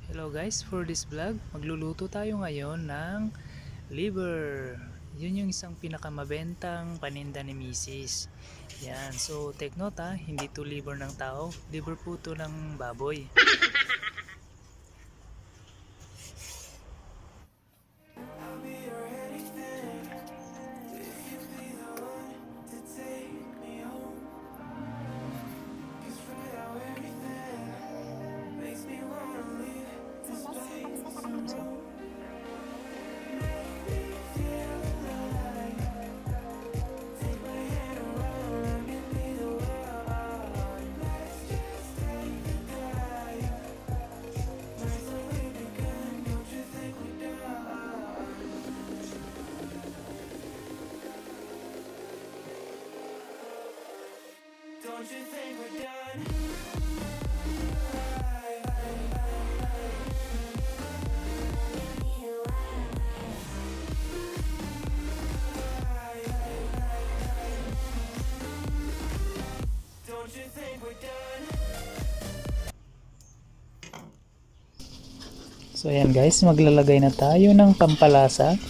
Hello guys, for this vlog, magluluto tayo ngayon ng liver. Yun yung isang pinakamabentang paninda ni Mrs. Yan, so take note ha, hindi to liver ng tao, liver po to ng baboy. Don't you think we're done? Don't you think we're done? So ayan guys, maglalagay na tayo ng pampalasa.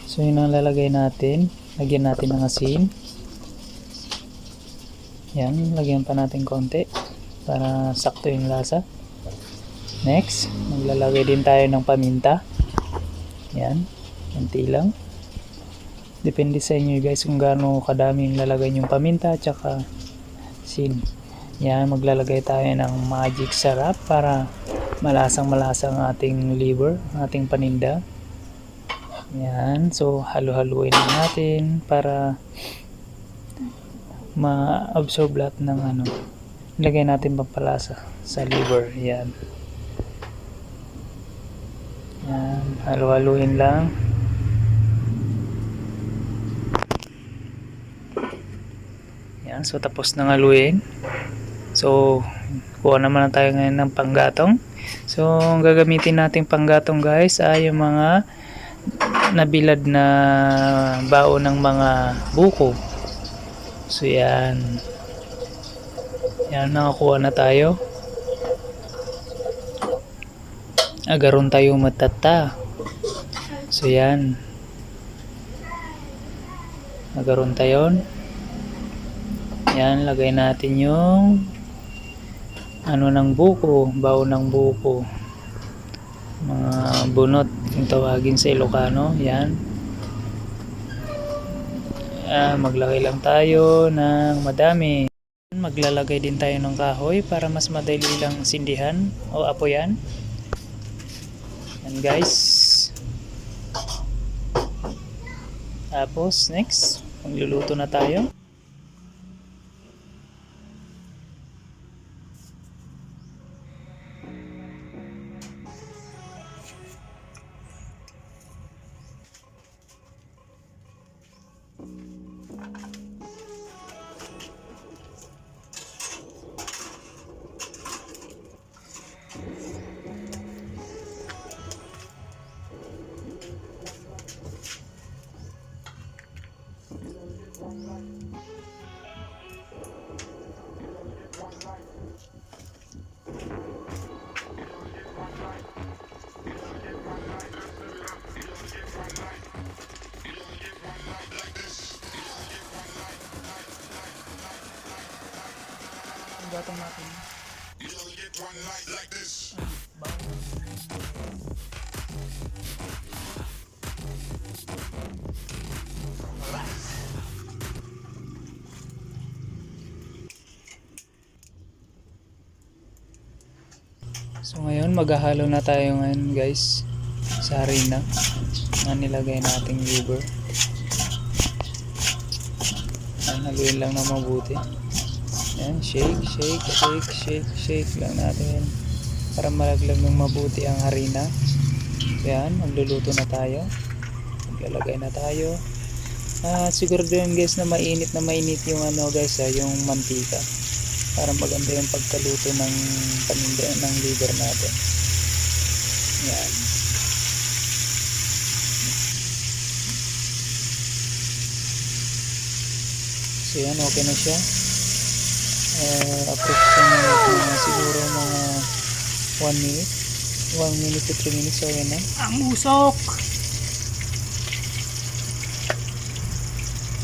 So yun ang lalagay natin, lagyan natin ng asin. Yan, lagyan pa natin konti para sakto yung lasa. Next, maglalagay din tayo ng paminta. Yan, konti lang. Depende sa inyo guys kung gaano kadami yung lalagay yung paminta at saka asin. Yan, maglalagay tayo ng magic sarap para malasang-malasang ating liver, ating paninda. Yan, so halu-haluin natin para ma-absorb lahat ng ilagay natin pampalasa sa liver. Yan. Yan, halu-haluin lang. Yan, so tapos nang haluin. So, kuha naman na tayo ngayon ng panggatong. So, ang gagamitin natin panggatong guys ay yung mga nabilad na baon ng mga buko. So, yan. Yan, nakakuha na tayo. Agaron tayo matata. So, yan. Agaron tayo. Yan, lagay natin yung ng buko, baon ng buko, mga bunot yung tawagin sa Ilocano. Yan, maglagay lang tayo ng madami. Maglalagay din tayo ng kahoy para mas madali lang sindihan o apoyan. Yan guys. Tapos next, magluluto na tayo. Gatong natin. So ngayon maghahalo na tayo ngayon guys sa harina na nilagay nating liver. Haluin lang na mabuti. Yan, shake lang natin para malaglag ng mabuti ang harina. Yan, magluluto na tayo. Maglalagay na tayo. Siguro din guys na mainit yung guys yung mantika para maganda yung pagkaluto ng paninda ng liver natin. Yan. So yan, okay na siya. approximate mga siguro mga 1 minute. 1 minute to 3 minutes. So, yan na. Ang usok!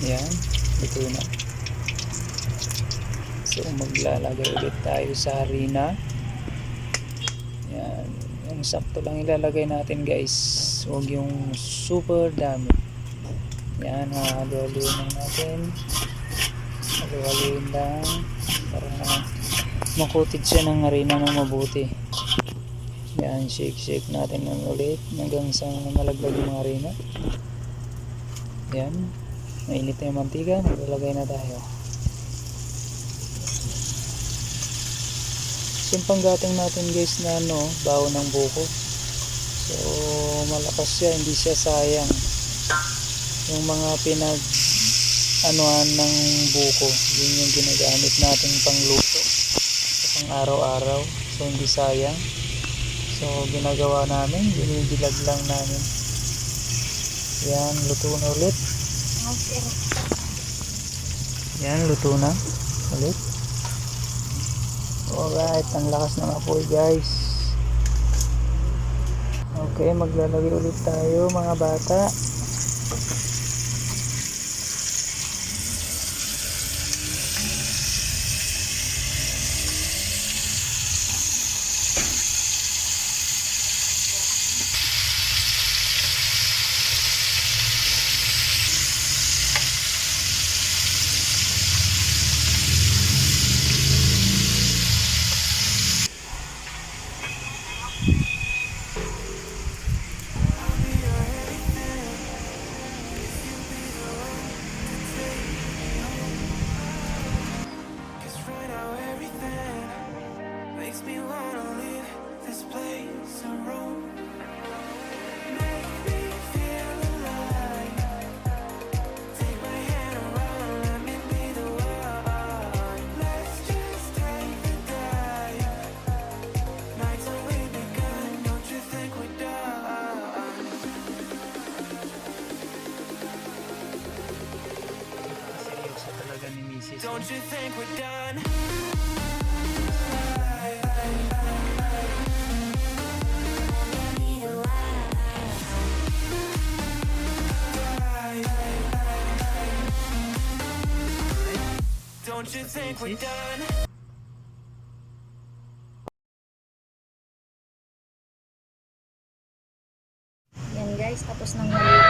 Yan. Ito na. So, maglalagay ulit tayo sa harina. Yan. Yung sakto lang ilalagay natin guys. Huwag yung super dami. Yan. Halo-haloin lang natin. Halo-haloin lang. Para makutid siya ng harina ng mabuti. Yan. Shake natin lang ulit. Hanggang sa malaglag yung harina. Yan. Mainit na yung mantika. Maglalagay na tayo. Yung panggating natin guys na baho ng buko. So malakas siya, hindi siya sayang. Yung mga anuhan ng buko, yun yung ginagamit natin pangluto sa pang araw-araw. So hindi sayang. So ginagawa namin, binibilag lang namin. Yan, luto na ulit. Yan, luto na ulit. Alright, ang lakas ng apoy guys. Okay, maglalagay ulit tayo mga bata. Cause right now everything makes me wanna leave this place I roam. Make me feel alive. Take my hand around, let me be the one. Let's just take the dive. Nights only begun, don't you think we're done? Seryoso talaga ni Mrs. Don't you think we're done? Don't you think we're done? Yan guys, tapos nang maluto